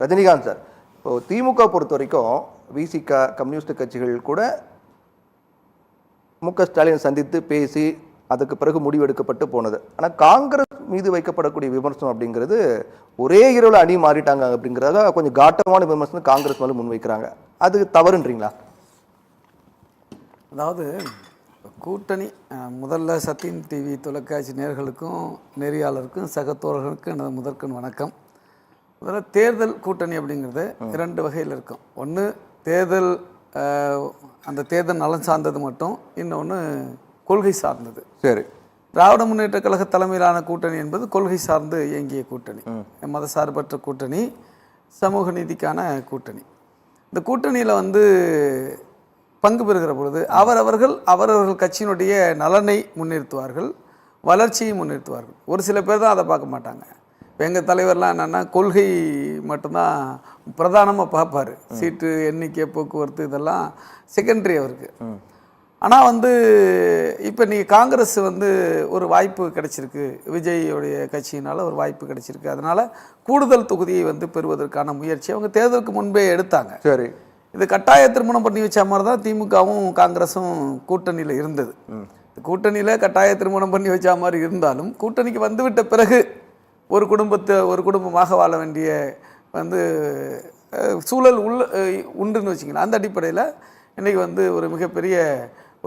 Rajinikanth sir, இப்போ திமுக பொறுத்த வரைக்கும் விசிக கம்யூனிஸ்ட் கட்சிகள் கூட ஸ்டாலின் சந்தித்து பேசி அதுக்கு பிறகு முடிவெடுக்கப்பட்டு போனது. ஆனால் காங்கிரஸ் மீது வைக்கப்படக்கூடிய விமர்சனம் அப்படிங்கிறது ஒரே இரவில் அணி மாறிட்டாங்க அப்படிங்கிறத கொஞ்சம் காட்டமான விமர்சனம் காங்கிரஸ் மேலே முன்வைக்கிறாங்க. அது தவறுன்றீங்களா? அதாவது கூட்டணி முதல்ல சத்தியம் டிவி தொலைக்காட்சி நேயர்களுக்கும் நெறியாளருக்கும் சகத்தோழர்களுக்கும் எனது முதற்கண் வணக்கம். முதல்ல தேர்தல் கூட்டணி அப்படிங்கிறது இரண்டு வகையில் இருக்கும். ஒன்று தேர்தல், அந்த தேர்தல் நலன் சார்ந்தது மட்டும், இன்னொன்று கொள்கை சார்ந்தது. சரி, திராவிட முன்னேற்ற கழக தலைமையிலான கூட்டணி என்பது கொள்கை சார்ந்து இயங்கிய கூட்டணி, மதசார்பற்ற கூட்டணி, சமூக நீதிக்கான கூட்டணி. இந்த கூட்டணியில் பங்கு பெறுகிற பொழுது அவரவர்கள் கட்சியினுடைய நலனை முன்னிறுத்துவார்கள், வளர்ச்சியை முன்னிறுத்துவார்கள். ஒரு சில பேர் தான் அதை பார்க்க மாட்டாங்க. இப்போ எங்கள் தலைவர்லாம் என்னென்னா கொள்கை மட்டும்தான் பிரதானமாக பார்ப்பார். சீட்டு எண்ணிக்கை, போக்குவரத்து இதெல்லாம் செகண்டரி அவருக்கு. ஆனால் இப்போ நீங்கள் காங்கிரஸ் ஒரு வாய்ப்பு கிடைச்சிருக்கு, விஜயோடைய கட்சியினால் ஒரு வாய்ப்பு கிடைச்சிருக்கு. அதனால் கூடுதல் தொகுதியை பெறுவதற்கான முயற்சி அவங்க தேர்தலுக்கு முன்பே எடுத்தாங்க. சரி, இது கட்டாய திருமணம் பண்ணி வச்ச மாதிரி தான் திமுகவும் காங்கிரஸும் கூட்டணியில் இருந்தது. கூட்டணியில் கட்டாய திருமணம் பண்ணி வச்ச மாதிரி இருந்தாலும் கூட்டணிக்கு வந்துவிட்ட பிறகு ஒரு குடும்பமாக வாழ வேண்டிய சூழல் உண்டுன்னு வச்சிங்களேன். அந்த அடிப்படையில் இன்றைக்கி ஒரு மிகப்பெரிய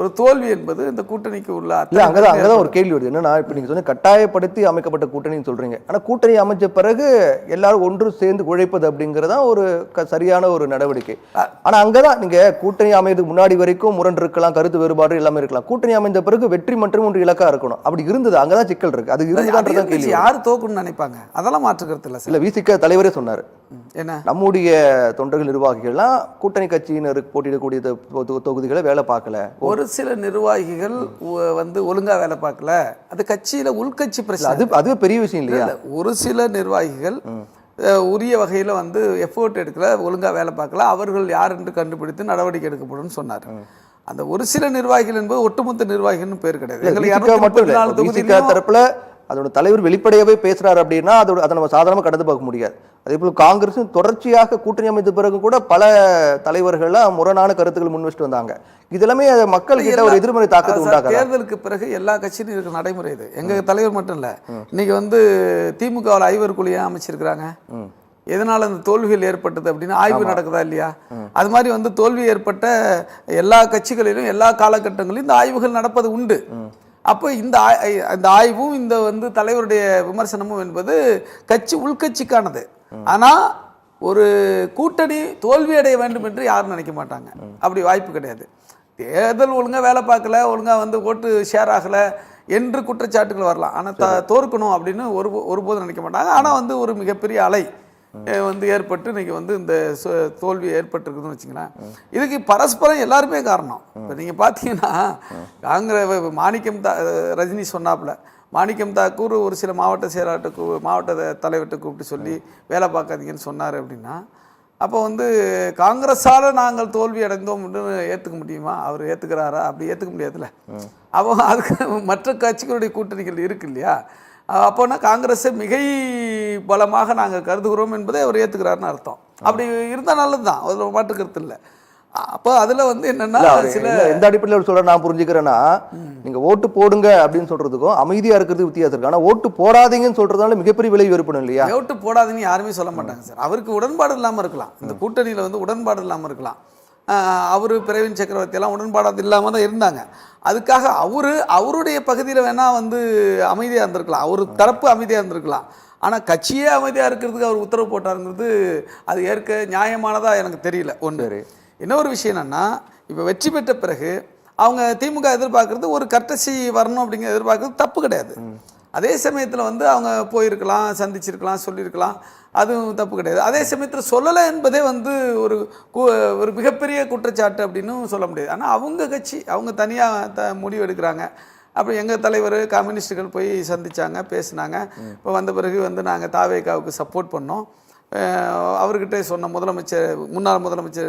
ஒரு தோல்வி என்பது இந்த கூட்டணிக்கு உள்ள. அங்கதான் ஒரு கேள்வி வருது. என்னன்னா, இப்ப நீங்க சொன்ன கட்டாயப்படுத்தி அமைக்கப்பட்ட கூட்டணின்னு சொல்றீங்க. ஆனா கூட்டணி அமைச்ச பிறகு எல்லாரும் ஒன்று சேர்ந்து உழைப்பது அப்படிங்கறதா ஒரு சரியான ஒரு நடவடிக்கை. ஆனா அங்கதான் நீங்க கூட்டணி அமைறதுக்கு முன்னாடி வரைக்கும் முரண் இருக்கலாம், கருத்து வேறுபாடு எல்லாமே இருக்கலாம். கூட்டணி அமைந்த பிறகு வெற்றி மற்றும் ஒன்று இலக்கா இருக்கணும். அப்படி இருந்தது, அங்கதான் சிக்கல் இருக்கு. அது இருந்ததுதான் கேள்வி. யாரு தோக்குன்னு நினைப்பாங்க, அதெல்லாம் மாற்றுக்கிறது இல்லை. இல்ல, விசிக தலைவரே சொன்னாரு, என்ன நம்முடைய தொண்டர்கள் நிர்வாகிகள்லாம் கூட்டணி கட்சியினருக்கு போட்டியிடக்கூடிய தொகுதிகளை வேலை பார்க்கல. ஒரு சில நிர்வாகிகள் ஒழுங்கா வேலை பார்க்கல, அது கட்சியில உள்கட்சி பிரச்சனை. அது பெரிய விஷயம் இல்லையா? ஒரு சில நிர்வாகிகள் உரிய வகையில எஃபோர்ட் எடுக்கல, ஒழுங்கா வேலை பார்க்கல, அவர்கள் யார் என்று கண்டுபிடித்து நடவடிக்கை எடுக்கப்படும் சொன்னார். அந்த ஒரு சில நிர்வாகிகள் என்பது ஒட்டுமொத்த நிர்வாகிகள் பேர் கிடையாது. தரப்புல அதோட தலைவர் வெளிப்படையாவே பேசுறாரு அப்படின்னா அதை நம்ம சாதாரணமாக கடந்து பார்க்க முடியாது. அதே போல காங்கிரஸும் தொடர்ச்சியாக கூட்டணி அமைத்த பிறகு கூட பல தலைவர்கள்லாம் முரணான கருத்துக்கள் முன் வச்சுட்டு வந்தாங்க. இதெல்லாமே மக்கள் கிட்ட ஒரு எதிர்மறை தாக்கத்தை உண்டாக்குது. தேர்தலுக்கு பிறகு எல்லா கட்சியிலும் இருக்க நடைமுறை இது. எங்க தலைவர் மட்டும் இல்ல, இன்னைக்கு திமுகவில் ஐவர் குழு அமைச்சிருக்கிறாங்க. எதனால அந்த தோல்விகள் ஏற்பட்டது அப்படின்னு ஆய்வு நடக்குதா இல்லையா? அது மாதிரி தோல்வி ஏற்பட்ட எல்லா கட்சிகளிலும் எல்லா காலகட்டங்களிலும் இந்த ஆய்வுகள் நடப்பது உண்டு. அப்போ இந்த ஆய்வும் இந்த தலைவருடைய விமர்சனமும் என்பது கட்சி உள்கட்சிக்கானது. ஆனால் ஒரு கூட்டணி தோல்வி அடைய வேண்டும் என்று யாரும் நினைக்க மாட்டாங்க. அப்படி வாய்ப்பு கிடையாது. தேர்தல் ஒழுங்காக வேலை பார்க்கல, ஒழுங்காக ஓட்டு ஷேர் ஆகலை என்று குற்றச்சாட்டுகள் வரலாம். ஆனால் தோற்கணும் அப்படின்னு ஒருபோதும் நினைக்க மாட்டாங்க. ஆனால் ஒரு மிகப்பெரிய அலை ஏற்பட்டு இன்னைக்கு இந்த தோல்வி ஏற்பட்டிருக்குதுன்னு வச்சுங்களேன். இதுக்கு பரஸ்பரம் எல்லாருமே காரணம். இப்போ நீங்கள் பார்த்தீங்கன்னா காங்கிரஸ் ரஜினி சொன்னாப்புல மாணிக்கம் தாக்கூர் ஒரு சில மாவட்ட தலைவர்கிட்ட கூப்பிட்டு சொல்லி வேலை பார்க்காதீங்கன்னு சொன்னார் அப்படின்னா, அப்போ காங்கிரஸால் நாங்கள் தோல்வி அடைந்தோம் ஏற்றுக்க முடியுமா? அவர் ஏற்றுக்கிறாரா? அப்படி ஏற்றுக்க முடியாதுல்ல. அப்போ அதுக்கு மற்ற கட்சிகளுடைய கூட்டணிகள் இருக்கு இல்லையா? அப்போனா காங்கிரஸை மிகை பலமாக நாங்கள் கருதுகிறோம் என்பதை அவர் ஏற்றுக்கிறாருன்னு அர்த்தம். அப்படி இருந்தால் நல்லது தான், அதில் மாற்றுக்கிறது இல்லை. அப்போ அதில் என்னென்னா சில எந்த அடிப்படையில் சொல்கிற நான் புரிஞ்சுக்கிறேன்னா, நீங்கள் ஓட்டு போடுங்க அப்படின்னு சொல்கிறதுக்கும் அமைதியாக இருக்கிறது வித்தியாசம் இருக்கு. ஆனால் ஓட்டு போடாதீங்கன்னு சொல்கிறதுனால மிகப்பெரிய விலை ஏற்படும் இல்லையா? ஓட்டு போடாதீங்கன்னு யாருமே சொல்ல மாட்டாங்க சார். அவருக்கு உடன்பாடு இல்லாமல் இருக்கலாம், இந்த கூட்டணியில் உடன்பாடு இல்லாமல் இருக்கலாம். அவர் பிரவீன் சக்கரவர்த்தி எல்லாம் உடன்பாடு இல்லாமல் தான் இருந்தாங்க. அதுக்காக அவருடைய பகுதியில் வேணால் அமைதியாக இருந்திருக்கலாம், அவர் தரப்பு அமைதியாக இருந்திருக்கலாம். ஆனால் கட்சியே அமைதியாக இருக்கிறதுக்கு அவர் உத்தரவு போட்டாருங்கிறது அது ஏற்க நியாயமானதாக எனக்கு தெரியல. ஒன்று. இன்னொரு விஷயம் என்னென்னா, இப்போ வெற்றி பெற்ற பிறகு அவங்க திமுக எதிர்பார்க்குறது ஒரு கர்டசி வரணும் அப்படிங்கிற எதிர்பார்க்குறது தப்பு கிடையாது. அதே சமயத்தில் அவங்க போயிருக்கலாம், சந்திச்சிருக்கலாம், சொல்லியிருக்கலாம், அதுவும் தப்பு கிடையாது. அதே சமயத்தில் சொல்லலை என்பதே ஒரு மிகப்பெரிய குற்றச்சாட்டு அப்படின்னு சொல்ல முடியாது. ஆனால் அவங்க கட்சி அவங்க தனியாக முடிவு எடுக்கிறாங்க. அப்படி எங்கள் தலைவர் கம்யூனிஸ்டுகள் போய் சந்தித்தாங்க, பேசினாங்க. இப்போ வந்த பிறகு நாங்கள் தாவேகாவுக்கு சப்போர்ட் பண்ணோம். அவர்கிட்ட சொன்ன முன்னாள் முதலமைச்சர்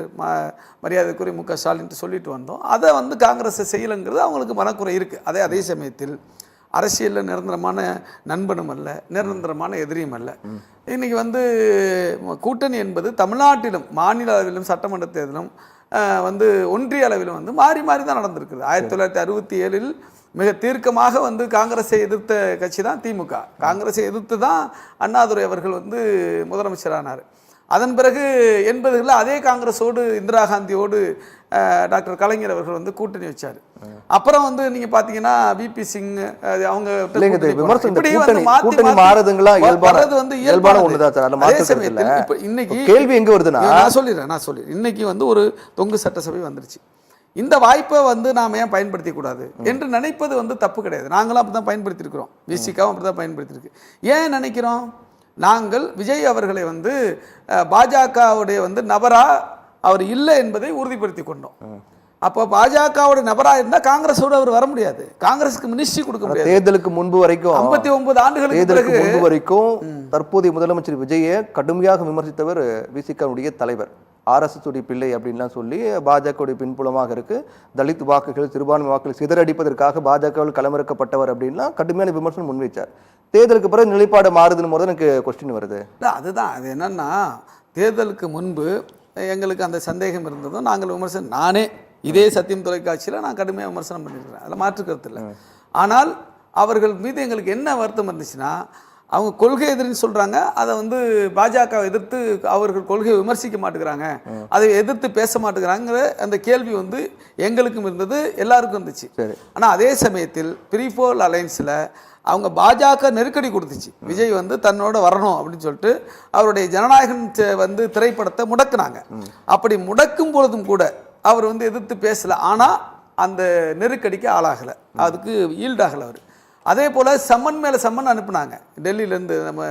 மரியாதைக்குரிய மு க ஸ்டாலின் சொல்லிட்டு வந்தோம். அதை காங்கிரஸை செய்யலைங்கிறது அவங்களுக்கு மனக்குறை இருக்குது. அதே சமயத்தில் அரசியலில் நிரந்தரமான நண்பனும் அல்ல, நிரந்தரமான எதிரியும் அல்ல. இன்னைக்கு வந்து கூட்டணி என்பது தமிழ்நாட்டிலும் மாநில அளவிலும் சட்டமன்ற தேர்தலும் வந்து ஒன்றிய அளவிலும் வந்து மாறி மாறி தான் நடந்திருக்குது. 1967 மிக தீர்க்கமாக வந்து காங்கிரஸை எதிர்த்த கட்சி தான் திமுக. காங்கிரஸை எதிர்த்து தான் அண்ணாதுரை அவர்கள் வந்து முதலமைச்சரானார். அதன் பிறகு 80களில் அதே காங்கிரஸோடு இந்திரா காந்தியோடு டாக்டர் கலைஞர் அவர்கள் வந்து கூட்டணி வச்சார். அப்புறம் வந்து நீங்க பாத்தீங்கன்னா விபி சிங் அவங்க இன்னைக்கு கேள்வி எங்க வருதுன்னா நான் சொல்லிடுறேன். இன்னைக்கு வந்து ஒரு தொங்கு சட்டசபை வந்துருச்சு. இந்த வாய்ப்பை வந்து நாம் ஏன் பயன்படுத்தி கூடாது என்று நினைப்பது வந்து தப்பு கிடையாது. நாங்களும் அப்படிதான் பயன்படுத்தி இருக்கிறோம், விசிகாவும் அப்படிதான் பயன்படுத்தி இருக்கு. ஏன் நினைக்கிறோம்? நாங்கள் விஜய் அவர்களை வந்து பாஜகவுடைய வந்து நபரா அவர் இல்லை என்பதை உறுதிப்படுத்தி கொண்டோம். அப்போ பாஜகவுடைய நபரா இருந்தா காங்கிரஸோடு அவர் வர முடியாது, காங்கிரஸுக்கு மினிஸ்ட்ரி கொடுக்க முடியாது. தேர்தலுக்கு முன்பு வரைக்கும் 59 ஆண்டுகளுக்கு முன்பு வரைக்கும் தற்போதைய முதலமைச்சர் விஜயை கடுமையாக விமர்சித்தவர் விசிகவுடைய தலைவர். RSS உடைய பிள்ளை அப்படின்லாம் சொல்லி பாஜகவுடைய பின்புலமாக இருக்கு, தலித் வாக்குகள் சிறுபான்மை வாக்குகள் சிதறடிப்பதற்காக பாஜகவில் களமிறக்கப்பட்டவர் அப்படின்லாம் கடுமையான விமர்சனம் முன்வைச்சார். தேர்தலுக்கு பிறகு நிலைப்பாடு மாறுதுன்னு போது எனக்கு கொஸ்டின் வருது. அதுதான் அது என்னன்னா, தேர்தலுக்கு முன்பு எங்களுக்கு அந்த சந்தேகம் இருந்ததும் நாங்கள் விமர்சனம், நானே இதே சத்தியம் தொலைக்காட்சியில் நான் கடுமையாக விமர்சனம் பண்ணியிருக்கிறேன், அதில் மாற்றுக்கிறது இல்லை. ஆனால் அவர்கள் மீது எங்களுக்கு என்ன வருத்தம் இருந்துச்சுன்னா, அவங்க கொள்கை எதிரின்னு சொல்றாங்க, அதை வந்து பாஜக எதிர்த்து அவர்கள் கொள்கையை விமர்சிக்க மாட்டேங்கிறாங்க, அதை எதிர்த்து பேச மாட்டேங்கிறாங்கிற அந்த கேள்வி வந்து எங்களுக்கும் இருந்தது, எல்லாருக்கும் இருந்துச்சு. ஆனால் அதே சமயத்தில் ப்ரீபோல் அலைன்ஸில் அவங்க பாஜக நெருக்கடி கொடுத்துச்சு. விஜய் வந்து தன்னோட வரணும் அப்படின்னு சொல்லிட்டு அவருடைய ஜனநாயகன் வந்து திரைப்படத்தை முடக்குனாங்க. அப்படி முடக்கும் பொழுதும் கூட அவர் வந்து எதிர்த்து பேசல. ஆனால் அந்த நெருக்கடிக்கு ஆளாகலை, அதுக்கு ஈல்டாகலை அவர். அதே போல் சம்மன் மேலே சம்மன் அனுப்புனாங்க டெல்லியிலேருந்து. நம்ம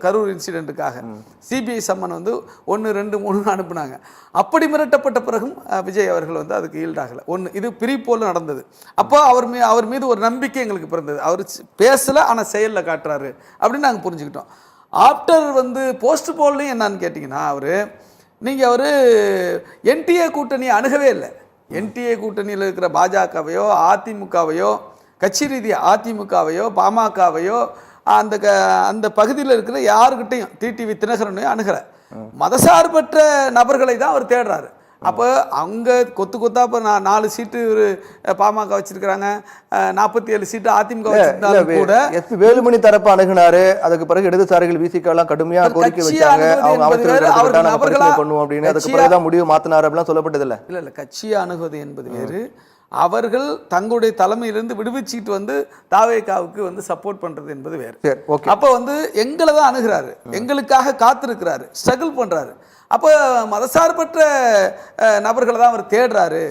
கரூர் இன்சிடெண்ட்டுக்காக சிபிஐ சம்மன் வந்து 1, 2, 3 அனுப்புனாங்க. அப்படி மிரட்டப்பட்ட பிறகும் விஜய் அவர்கள் வந்து அதுக்கு ஈல்டாகலை. இது பிரிப்போல் நடந்தது. அப்போ அவர் மீது ஒரு நம்பிக்கை எங்களுக்கு பிறந்தது. அவர் பேசலை ஆனால் செயலில் காட்டுறாரு அப்படின்னு நாங்கள் புரிஞ்சுக்கிட்டோம். ஆஃப்டர் வந்து போஸ்ட் போல்லையும் என்னன்னு கேட்டிங்கன்னா, அவர் என்டிஏ கூட்டணியை அணுகவே இல்லை. என்டிஏ கூட்டணியில் இருக்கிற பாஜகவையோ அதிமுகவையோ கட்சி ரீதியாக அதிமுகவையோ பாமகவையோ அந்த பகுதியில் இருக்கிற யாருக்கிட்டையும் டிடிவி தினகரனையும் அணுகலை. மதசார்பற்ற நபர்களை தான் அவர் தேடுறாரு. அப்போ அங்கே கொத்தா இப்போ 4 சீட்டு ஒரு பாமக வச்சிருக்கிறாங்க, 47 சீட்டு அதிமுக வச்சிருந்தாலும் கூட வேலுமணி தரப்பு அணுகுனாரு. அதுக்கு பிறகு இடதுசாரிகள் விசிகெல்லாம் கடுமையாக கோரிக்கை வச்சாங்க, அவங்க அமைச்சர்கள் பண்ணுவோம் அப்படின்னு. அதுக்கு பிறகுதான் முடிவு மாத்தினாரு அப்படிலாம் சொல்லப்பட்டது இல்லை. இல்லை கட்சியை அணுகுவது என்பது வேறு. அவர்கள் தங்களுடைய தலைமையிலிருந்து விடுவிச்சுட்டு வந்து தாவேகாவுக்கு வந்து சப்போர்ட் பண்றது என்பது வேறு. அப்போ வந்து எங்களை தான் அணுகிறாரு, எங்களுக்காக காத்திருக்கிறாரு, ஸ்ட்ரகிள் பண்றாரு. அப்போ மதசார்பற்ற நபர்களை தான் அவர் தேடுறாரு.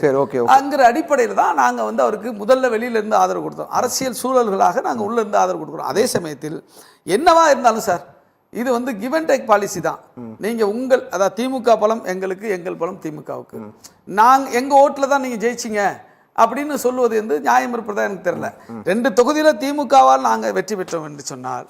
அங்கிற அடிப்படையில் தான் நாங்கள் வந்து அவருக்கு முதல்ல வெளியிலிருந்து ஆதரவு கொடுத்தோம். அரசியல் சூழல்களாக நாங்கள் உள்ள இருந்து ஆதரவு கொடுக்குறோம். அதே சமயத்தில் என்னவா இருந்தாலும் சார், இது வந்து கிவ் அண்ட் டேக் பாலிசி தான். நீங்க அதாவது திமுக பலம் எங்களுக்கு, எங்கள் பலம் திமுகவுக்கு, எங்க ஓட்டுல தான் நீங்க ஜெயிச்சிங்க அப்படின்னு சொல்லுவது வந்து நியாயம் இருப்பதா எனக்கு தெரியல. 2 தொகுதியில் திமுகவால் நாங்கள் வெற்றி பெற்றோம் என்று சொன்னால்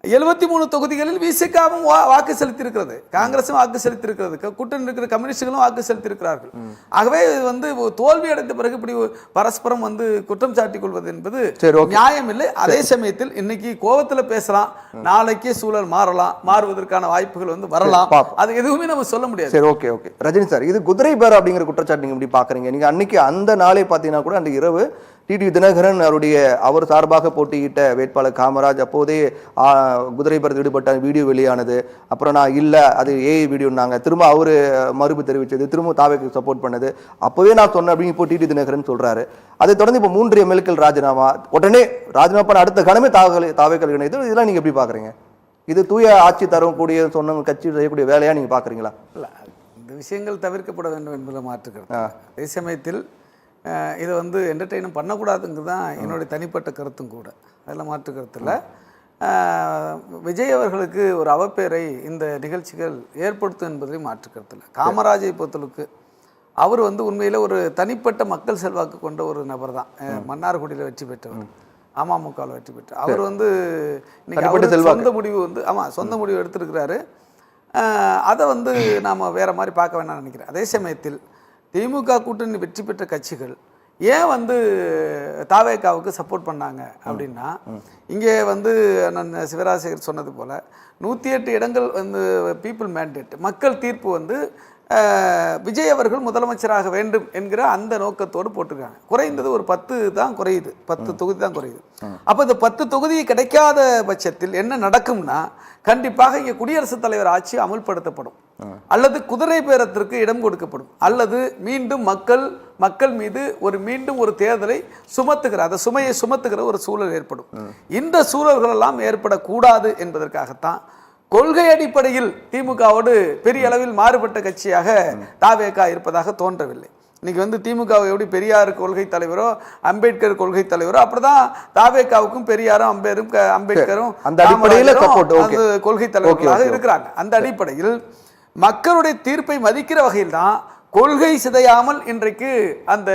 73 தொகுதிகளில் விசிகாவும் வாக்கு செலுத்தியிருக்கிறது, காங்கிரஸும் வாக்கு செலுத்தியிருக்கிறது, கூட்டணி இருக்கிற கம்யூனிஸ்டுகளும் வாக்கு செலுத்தியிருக்கிறார்கள். ஆகவே இது வந்து தோல்வி அடைந்த பிறகு இப்படி பரஸ்பரம் வந்து குற்றம் சாட்டிக் கொள்வது என்பது நியாயம் இல்லை. அதே சமயத்தில் இன்னைக்கு கோபத்தில் பேசலாம், நாளைக்கே சூழல் மாறுவதற்கான வாய்ப்புகள் வந்து வரலாம். அது எதுவுமே நம்ம சொல்ல முடியாது. சரி, ஓகே ஓகே ரஜினி சார், இது குதிரை பேர் அப்படிங்கிற குற்றச்சாட்டு நீங்க எப்படி பாக்குறீங்க? நீங்க அன்னைக்கு அந்த நாளை பார்த்தீங்கன்னா கூட அந்த இரவு டிடிவி தினகரன் அவர் சார்பாக போட்டியிட்ட வேட்பாளர் காமராஜ் அப்போதே குதிரை பேரத்தில் ஈடுபட்ட வீடியோ வெளியானது. அப்புறம் நான் இல்லை அது ஏஐ வீடியோன்னாங்க, திரும்ப அவரு மறுப்பு தெரிவித்தது, திரும்ப தாவேக்கு சப்போர்ட் பண்ணது. அப்போவே நான் சொன்னேன் அப்படின்னு இப்போ டிடிவி தினகரன் சொல்றாரு. அதை தொடர்ந்து இப்போ 3 எம்எல்ஏக்கள் ராஜினாமா, உடனே ராஜினாமா பண்ண அடுத்த கணமே தாவேக்கள் இணைத்து, இதெல்லாம் நீங்க எப்படி பாக்குறீங்க? இது தூய ஆட்சி தரக்கூடிய சொன்ன கட்சி செய்யக்கூடிய வேலையா நீங்க பாக்குறீங்களா? இல்லை, இந்த விஷயங்கள் தவிர்க்கப்பட வேண்டும் என்பதில் மாற்றுக்கிறது. அதே சமயத்தில் இதை வந்து என்டர்டெயினும் பண்ணக்கூடாதுங்கிறது தான் என்னுடைய தனிப்பட்ட கருத்தும் கூட, அதில் மாற்று கருத்தில். விஜய் அவர்களுக்கு ஒரு அவப்பேரை இந்த நிகழ்ச்சிகள் ஏற்படுத்தும் என்பதிலையும் மாற்று கருத்தில். காமராஜை பொறுத்தளவுக்கு அவர் வந்து உண்மையில் ஒரு தனிப்பட்ட மக்கள் செல்வாக்கு கொண்ட ஒரு நபர் தான். மன்னார்குடியில் வெற்றி பெற்றவர், அமமுகவில் வெற்றி பெற்றார். அவர் வந்து இன்னைக்கு சொந்த முடிவு வந்து சொந்த முடிவு எடுத்திருக்கிறாரு. அதை வந்து நாம் வேற மாதிரி பார்க்க வேணாம்னு நினைக்கிறேன். அதே சமயத்தில் திமுக கூட்டணி வெற்றி பெற்ற கட்சிகள் ஏன் வந்து தாவேகாவுக்கு சப்போர்ட் பண்ணாங்க அப்படின்னா, இங்கே வந்து நான் சிவராஜசேகர் சொன்னது போல் 108 இடங்கள் வந்து பீப்புள் மேண்டேட், மக்கள் தீர்ப்பு வந்து விஜய் அவர்கள் முதலமைச்சராக வேண்டும் என்கிற அந்த நோக்கத்தோடு போட்டிருக்காங்க. குறைந்தது ஒரு 10 தான் குறையுது, 10 தொகுதி தான் குறையுது. அப்போ இந்த 10 தொகுதி கிடைக்காத பட்சத்தில் என்ன நடக்கும்னா, கண்டிப்பாக இங்கே குடியரசுத் தலைவர் ஆட்சி அமுல்படுத்தப்படும், அல்லது குதிரை பேரத்திற்கு இடம் கொடுக்கப்படும், அல்லது மீண்டும் மக்கள் மீது மீண்டும் ஒரு தேர்தலை அந்த சுமையை சுமத்துகிற ஒரு சூழல் ஏற்படும். இந்த சூழல்கள் எல்லாம் ஏற்படக்கூடாது என்பதற்காகத்தான் கொள்கை அடிப்படையில் திமுகவோடு பெரிய அளவில் மாறுபட்ட கட்சியாக தாவேகா இருப்பதாக தோன்றவில்லை. இன்னைக்கு வந்து திமுக எப்படி பெரியார் கொள்கை தலைவரோ அம்பேத்கர் கொள்கை தலைவரோ அப்படிதான் தாவேகாவுக்கும் பெரியாரும் அம்பேத்கரும் அந்த அடிப்படையில் கொள்கை தலைவர்களாக இருக்கிறாங்க. அந்த அடிப்படையில் மக்களுடைய தீர்ப்பை மதிக்கிற வகையில் தான் கொள்கை சிதையாமல் இன்றைக்கு அந்த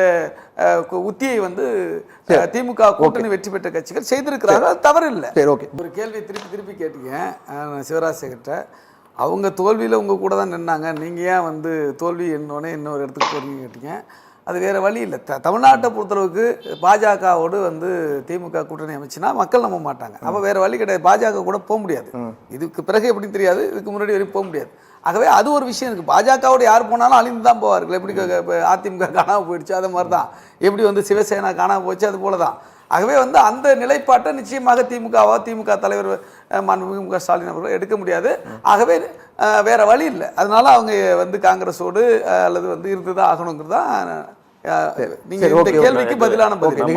உத்தியை வந்து திமுக கூட்டணி வெற்றி பெற்ற கட்சிகள் செய்திருக்கிறார்கள். அது தவறு இல்லை. ஒரு கேள்வியை திருப்பி கேட்டீங்க சிவராஜசேகர்கிட்ட. அவங்க தோல்வியில் உங்கள் கூட தான் நின்னாங்க, நீங்கள் ஏன் வந்து தோல்வி என்னோடனே இன்னொரு இடத்துக்கு போறீங்க கேட்டீங்க. அது வேறு வழி இல்லை. தமிழ்நாட்டை பொறுத்தளவுக்கு பாஜகவோடு வந்து திமுக கூட்டணி அமைச்சுன்னா மக்கள் நம்ப மாட்டாங்க. அப்போ வேறு வழி கிடையாது, பாஜக கூட போக முடியாது. இதுக்கு பிறகு எப்படின்னு தெரியாது, இதுக்கு முன்னாடி வரைக்கும் போக முடியாது. ஆகவே அது ஒரு விஷயம் இருக்குது. பாஜகவோடு யார் போனாலும் அழிந்து தான் போவார்கள். எப்படி அதிமுக காணாமல் போயிடுச்சு அது மாதிரி தான், எப்படி வந்து சிவசேனா காணாமல் போச்சு அது போல தான். ஆகவே வந்து அந்த நிலைப்பாட்டை நிச்சயமாக திமுக தலைவர் மு க ஸ்டாலின் அவர்கள் எடுக்க முடியாது. ஆகவே வேற வழி இல்லை. அதனால அவங்க வந்து காங்கிரஸோடு அல்லது வந்து இருந்துதான் ஆகணுங்கிறது தான் நீங்க இந்த கேள்விக்கு பதிலான பதில்.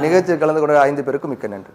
நிகழ்ச்சியில் கலந்து கொண்ட 5 பேருக்கும் மிக்க நன்றி.